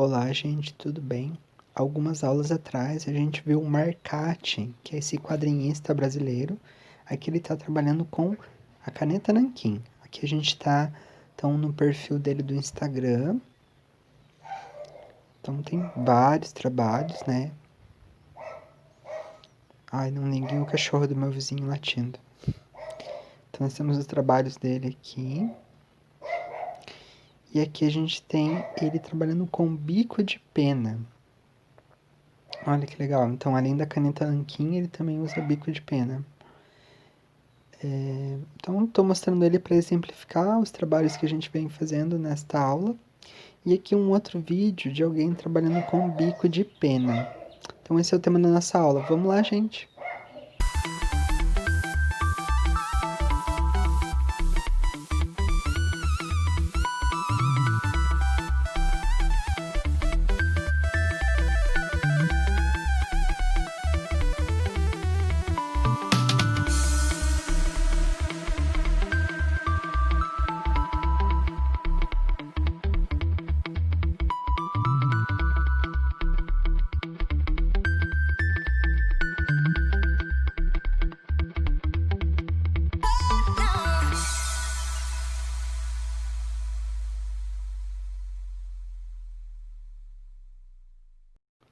Olá, gente, tudo bem? Algumas aulas atrás a gente viu o Marcati, que é esse quadrinista brasileiro. Aqui ele está trabalhando com a caneta Nanquim. Aqui a gente está então, no perfil dele do Instagram. Então tem vários trabalhos, né? Ai, não liguei o cachorro do meu vizinho latindo. Então nós temos os trabalhos dele aqui. E aqui a gente tem ele trabalhando com bico de pena. Olha que legal. Então, além da caneta Nanquim, ele também usa bico de pena. Então, estou mostrando ele para exemplificar os trabalhos que a gente vem fazendo nesta aula. E aqui um outro vídeo de alguém trabalhando com bico de pena. Então, esse é o tema da nossa aula. Vamos lá, gente!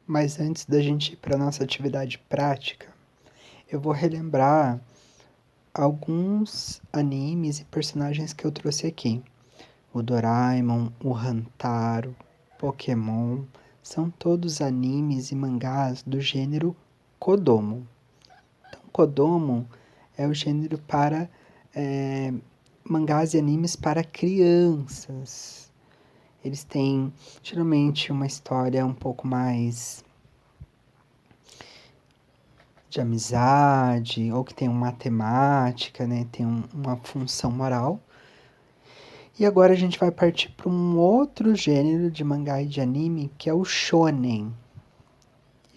Mas antes da gente ir para a nossa atividade prática, eu vou relembrar alguns animes e personagens que eu trouxe aqui. O Doraemon, o Hantaro, Pokémon, são todos animes e mangás do gênero Kodomo. Então, Kodomo é o gênero para mangás e animes para crianças. Eles têm geralmente uma história um pouco mais de amizade, ou que tem uma temática, né? Tem uma função moral. E agora a gente vai partir para um outro gênero de mangá e de anime, que é o shonen.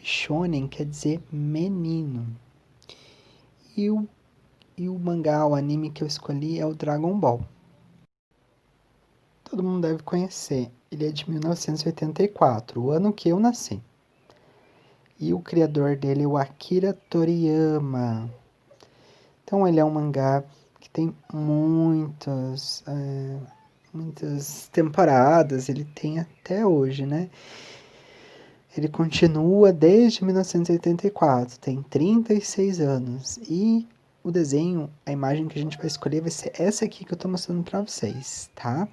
Shonen quer dizer menino. E o mangá, o anime que eu escolhi é o Dragon Ball. Todo mundo deve conhecer. Ele é de 1984, o ano que eu nasci. E o criador dele é o Akira Toriyama. Então ele é um mangá que tem muitas temporadas, ele tem até hoje, né? Ele continua desde 1984, tem 36 anos. E o desenho, a imagem que a gente vai escolher vai ser essa aqui que eu tô mostrando pra vocês, tá?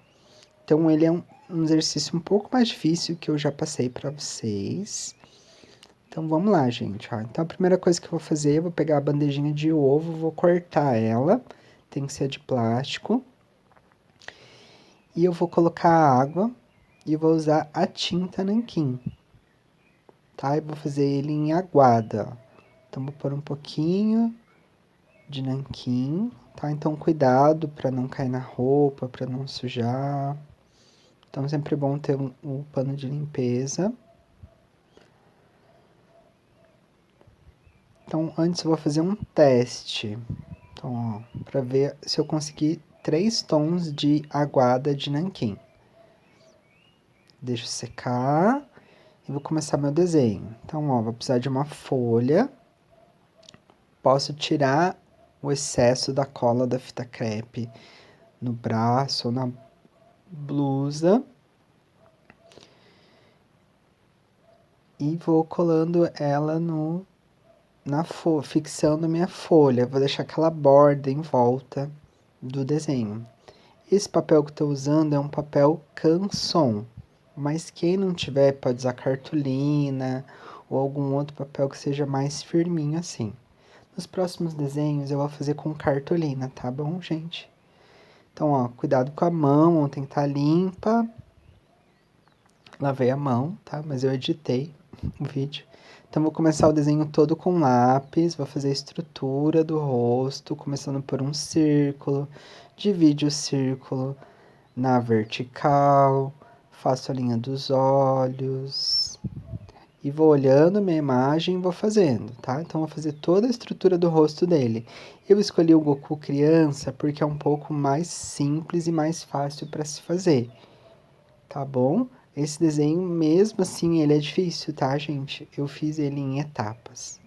Então ele é um exercício um pouco mais difícil que eu já passei pra vocês. Então vamos lá, gente. Ó. Então a primeira coisa que eu vou fazer, eu vou pegar a bandejinha de ovo, vou cortar ela. Tem que ser de plástico. E eu vou colocar a água e vou usar a tinta nanquim. Tá? E vou fazer ele em aguada. Ó. Então vou pôr um pouquinho de nanquim, tá? Então cuidado para não cair na roupa, para não sujar. Então é sempre bom ter um pano de limpeza. Então antes eu vou fazer um teste. Então, ó, para ver se eu conseguir 3 tons de aguada de nanquim. Deixo secar e vou começar meu desenho. Então, ó, vou precisar de uma folha. Posso tirar o excesso da cola da fita crepe no braço ou na blusa. E vou colando ela fixando minha folha. Vou deixar aquela borda em volta do desenho. Esse papel que eu estou usando é um papel Canson, mas quem não tiver pode usar cartolina ou algum outro papel que seja mais firminho assim. Nos próximos desenhos eu vou fazer com cartolina, tá bom, gente? Então, ó, cuidado com a mão, tem que estar limpa. Lavei a mão, tá? Mas eu editei o vídeo. Então, vou começar o desenho todo com lápis, vou fazer a estrutura do rosto, começando por um círculo, divide o círculo na vertical, faço a linha dos olhos e vou olhando minha imagem e vou fazendo, tá? Então, vou fazer toda a estrutura do rosto dele. Eu escolhi o Goku criança porque é um pouco mais simples e mais fácil para se fazer, tá bom? Esse desenho, mesmo assim, ele é difícil, tá, gente? Eu fiz ele em etapas.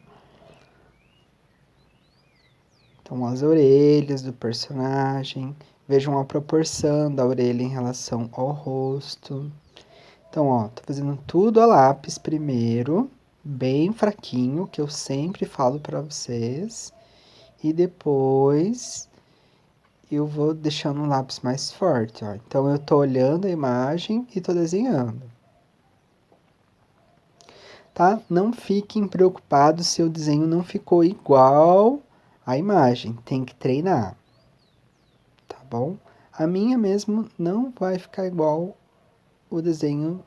Então, as orelhas do personagem, vejam a proporção da orelha em relação ao rosto. Então, ó, tô fazendo tudo a lápis primeiro, bem fraquinho, que eu sempre falo pra vocês. E depois eu vou deixando o lápis mais forte, ó. Então, eu tô olhando a imagem e tô desenhando. Tá? Não fiquem preocupados se o desenho não ficou igual à imagem. Tem que treinar, tá bom? A minha mesmo não vai ficar igual o desenho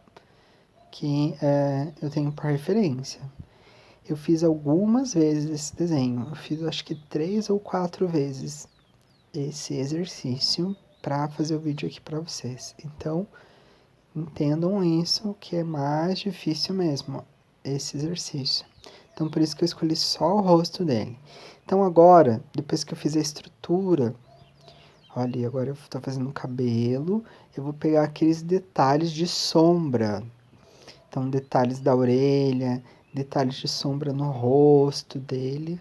que eu tenho por referência. Eu fiz algumas vezes esse desenho. Eu fiz acho que 3 ou 4 vezes esse exercício para fazer o vídeo aqui para vocês. Então, entendam isso que é mais difícil mesmo, esse exercício. Então, por isso que eu escolhi só o rosto dele. Então, agora, depois que eu fiz a estrutura, olha, agora eu estou fazendo o cabelo, eu vou pegar aqueles detalhes de sombra. Então, detalhes da orelha, detalhes de sombra no rosto dele.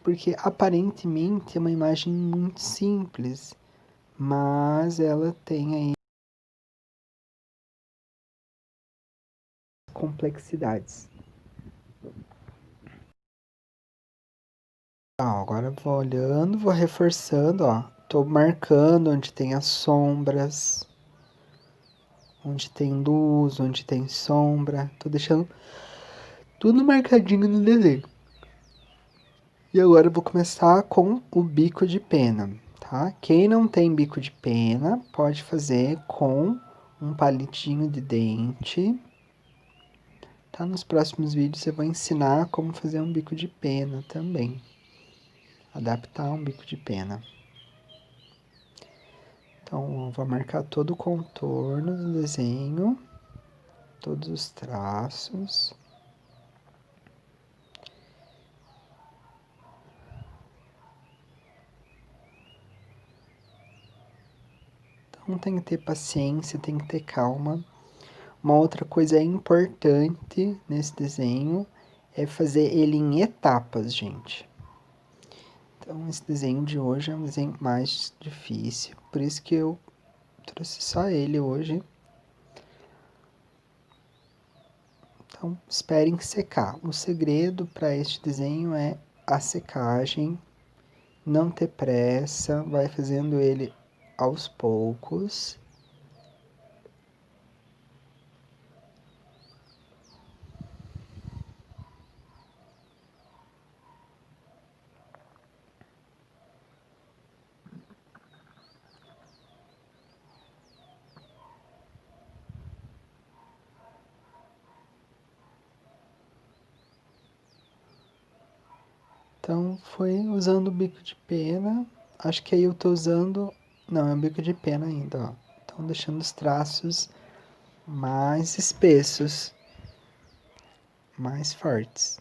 Porque aparentemente é uma imagem muito simples, mas ela tem aí complexidades. Ó, agora eu vou olhando, vou reforçando, ó. Tô marcando onde tem as sombras, onde tem luz, onde tem sombra. Tô deixando tudo marcadinho no desenho. E agora eu vou começar com o bico de pena, tá? Quem não tem bico de pena, pode fazer com um palitinho de dente. Tá? Nos próximos vídeos eu vou ensinar como fazer um bico de pena também. Adaptar um bico de pena. Então, eu vou marcar todo o contorno do desenho, todos os traços. Então, tem que ter paciência, tem que ter calma. Uma outra coisa importante nesse desenho é fazer ele em etapas, gente. Então, esse desenho de hoje é um desenho mais difícil, por isso que eu trouxe só ele hoje. Então, esperem secar. O segredo para este desenho é a secagem, não ter pressa, vai fazendo ele aos poucos. Então, foi usando o bico de pena. Acho que aí eu tô usando... Não, é o bico de pena ainda, ó. Então, deixando os traços mais espessos, mais fortes.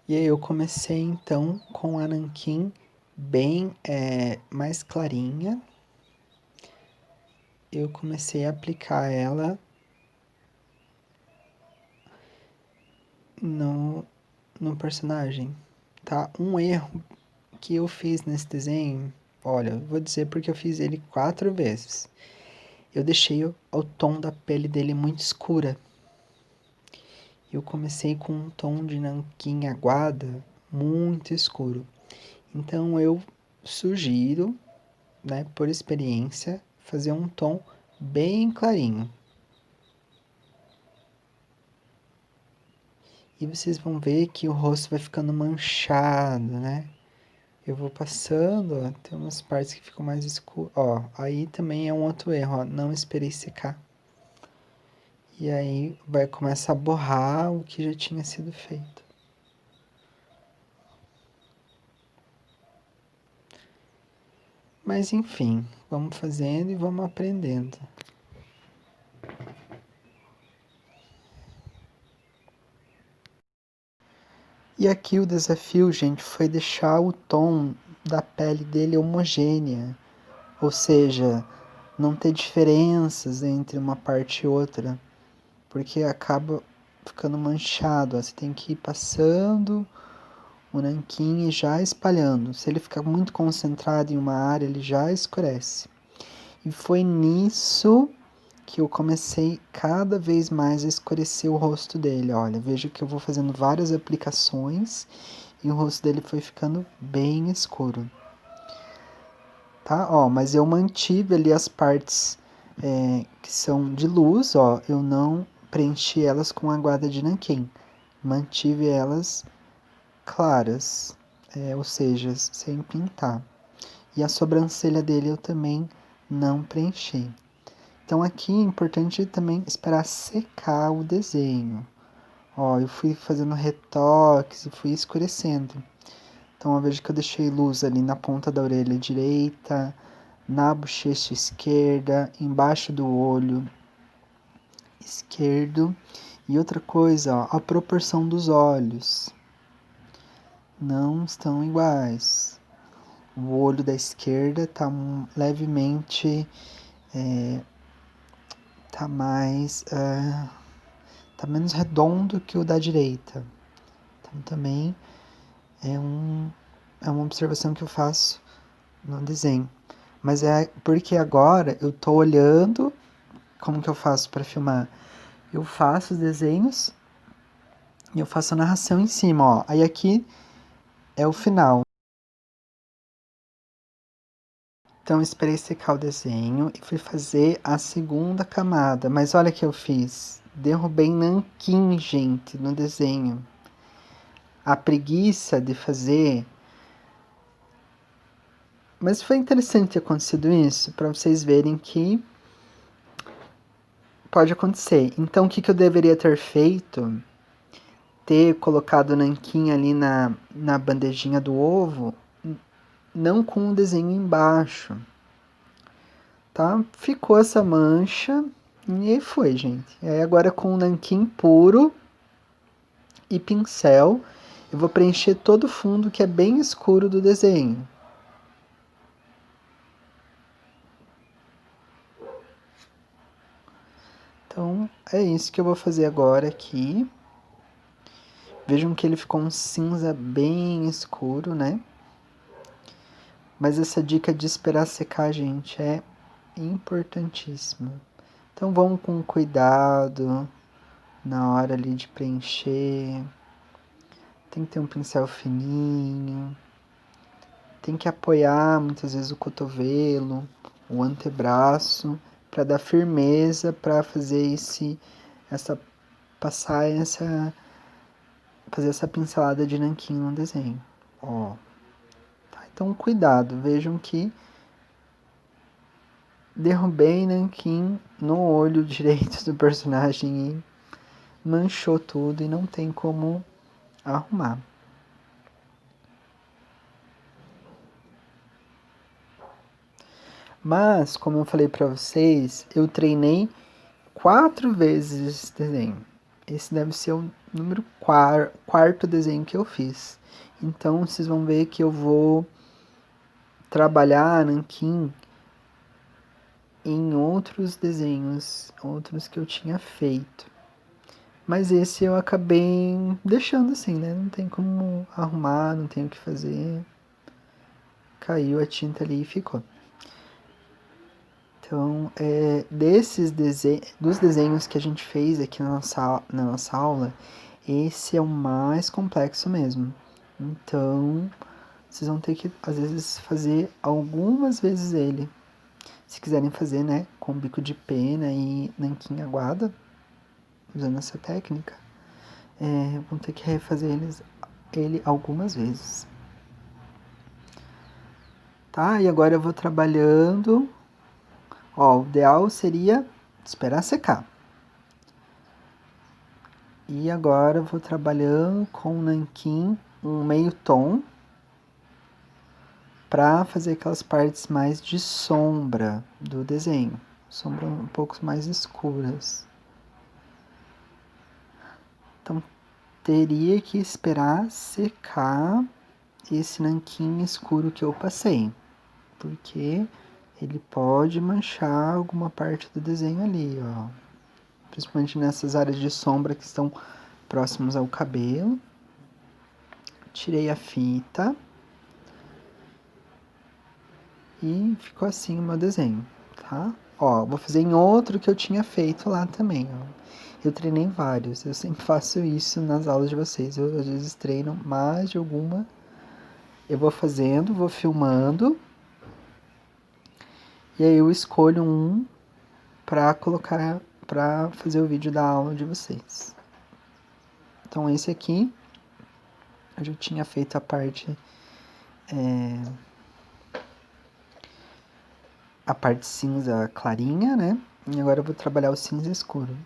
E aí eu comecei então com a nanquim bem mais clarinha. Eu comecei a aplicar ela no, no personagem, tá? Um erro que eu fiz nesse desenho, olha, eu vou dizer porque eu fiz ele 4 vezes. Eu deixei o tom da pele dele muito escura. Eu comecei com um tom de nanquim aguada muito escuro. Então eu sugiro, né, por experiência, fazer um tom bem clarinho. E vocês vão ver que o rosto vai ficando manchado, né? Eu vou passando, ó, tem umas partes que ficam mais escuras. Ó, aí também é um outro erro, ó, não esperei secar. E aí vai começar a borrar o que já tinha sido feito. Mas enfim, vamos fazendo e vamos aprendendo. E aqui o desafio, gente, foi deixar o tom da pele dele homogênea. Ou seja, não ter diferenças entre uma parte e outra. Porque acaba ficando manchado. Ó. Você tem que ir passando o nanquim e já espalhando. Se ele ficar muito concentrado em uma área, ele já escurece. E foi nisso que eu comecei cada vez mais a escurecer o rosto dele. Olha, veja que eu vou fazendo várias aplicações e o rosto dele foi ficando bem escuro. Tá? Ó, mas eu mantive ali as partes que são de luz, ó, eu não preenchi elas com aguada de nanquim. Mantive elas claras, ou seja, sem pintar. E a sobrancelha dele eu também não preenchi. Então aqui é importante também esperar secar o desenho. Ó, eu fui fazendo retoques e fui escurecendo. Então eu vejo que eu deixei luz ali na ponta da orelha direita, na bochecha esquerda, embaixo do olho esquerdo. E outra coisa, ó, a proporção dos olhos não estão iguais. O olho da esquerda está levemente, tá mais, tá menos redondo que o da direita. Então também é uma observação que eu faço no desenho. Mas é porque agora eu tô olhando como que eu faço para filmar. Eu faço os desenhos e eu faço a narração em cima, ó. Aí aqui é o final. Então eu esperei secar o desenho e fui fazer a segunda camada. Mas olha o que eu fiz. Derrubei nanquim, gente, no desenho. A preguiça de fazer. Mas foi interessante ter acontecido isso, para vocês verem que pode acontecer. Então o que eu deveria ter feito? Ter colocado o nanquim ali na bandejinha do ovo, não com o desenho embaixo. Tá? Ficou essa mancha e aí foi, gente. E aí agora com o nanquim puro e pincel, eu vou preencher todo o fundo que é bem escuro do desenho. Então é isso que eu vou fazer agora aqui. Vejam que ele ficou um cinza bem escuro, né? Mas essa dica de esperar secar, gente, é importantíssima. Então vamos com cuidado na hora ali de preencher. Tem que ter um pincel fininho. Tem que apoiar muitas vezes o cotovelo, o antebraço, para dar firmeza, para fazer fazer essa pincelada de nanquim no desenho. Ó, tá? Então cuidado, vejam que derrubei nanquim no olho direito do personagem e manchou tudo e não tem como arrumar. Mas, como eu falei para vocês, eu treinei 4 vezes esse desenho. Esse deve ser o número quarto desenho que eu fiz. Então, vocês vão ver que eu vou trabalhar nanquim em outros desenhos, outros que eu tinha feito. Mas esse eu acabei deixando assim, né? Não tem como arrumar, não tem o que fazer. Caiu a tinta ali e ficou. Então, dos desenhos que a gente fez aqui na nossa aula, esse é o mais complexo mesmo. Então, vocês vão ter que, às vezes, fazer algumas vezes ele. Se quiserem fazer, né, com bico de pena e nanquim aguada, usando essa técnica, vão ter que refazer ele algumas vezes. Tá? E agora eu vou trabalhando. Ó, o ideal seria esperar secar. E agora eu vou trabalhando com o nanquim um meio tom para fazer aquelas partes mais de sombra do desenho, sombra um pouco mais escuras. Então teria que esperar secar esse nanquim escuro que eu passei, porque ele pode manchar alguma parte do desenho ali, ó. Principalmente nessas áreas de sombra que estão próximos ao cabelo. Tirei a fita. E ficou assim o meu desenho, tá? Ó, vou fazer em outro que eu tinha feito lá também, ó. Eu treinei vários, eu sempre faço isso nas aulas de vocês. Eu às vezes treino mais de alguma. Eu vou fazendo, vou filmando. E aí eu escolho um pra colocar, pra fazer o vídeo da aula de vocês. Então esse aqui, eu já tinha feito a parte cinza clarinha, né? E agora eu vou trabalhar o cinza escuro.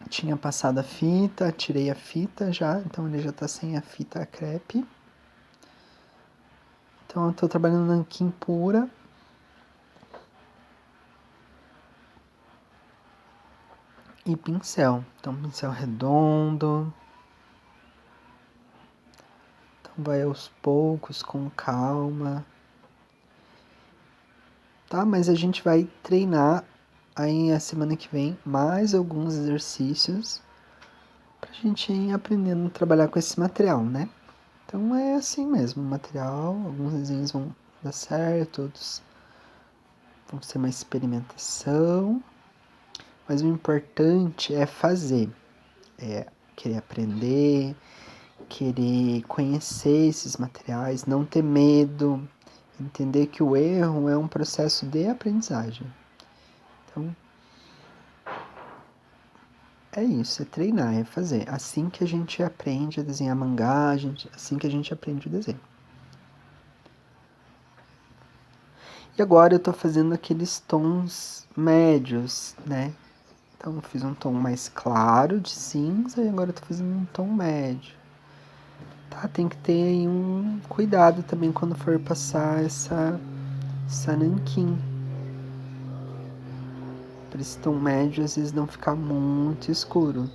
Tinha passado a fita, tirei a fita já, então ele já tá sem a fita crepe. Então eu tô trabalhando nanquim pura. E pincel. Então pincel redondo. Então vai aos poucos, com calma. Tá, mas a gente vai treinar aí a semana que vem mais alguns exercícios pra gente ir aprendendo a trabalhar com esse material, né? Então é assim mesmo, o material, alguns desenhos vão dar certo, outros vão ser uma experimentação, mas o importante é fazer, é querer aprender, querer conhecer esses materiais, não ter medo, entender que o erro é um processo de aprendizagem. Então, é isso, é treinar, é fazer. Assim que a gente aprende a desenhar mangá, assim que a gente aprende o desenho. E agora eu tô fazendo aqueles tons médios, né? Então eu fiz um tom mais claro de cinza e agora eu tô fazendo um tom médio. Tá? Tem que ter aí um cuidado também quando for passar essa nanquim. Para esse tom médio às vezes não ficar muito escuro.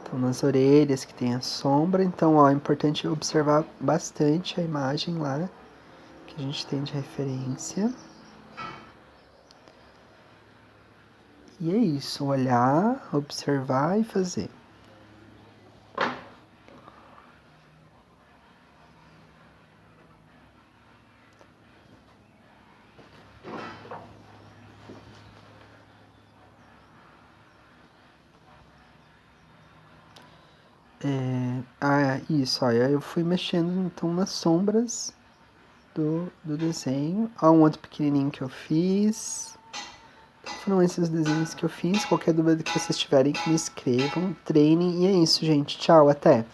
Então nas orelhas que tem a sombra, então ó, é importante observar bastante a imagem lá que a gente tem de referência. E é isso, olhar, observar e fazer. Isso, olha, eu fui mexendo então nas sombras do desenho. Há um outro pequenininho que eu fiz. Foram esses desenhos que eu fiz. Qualquer dúvida que vocês tiverem, me escrevam, treinem. E é isso, gente. Tchau, até!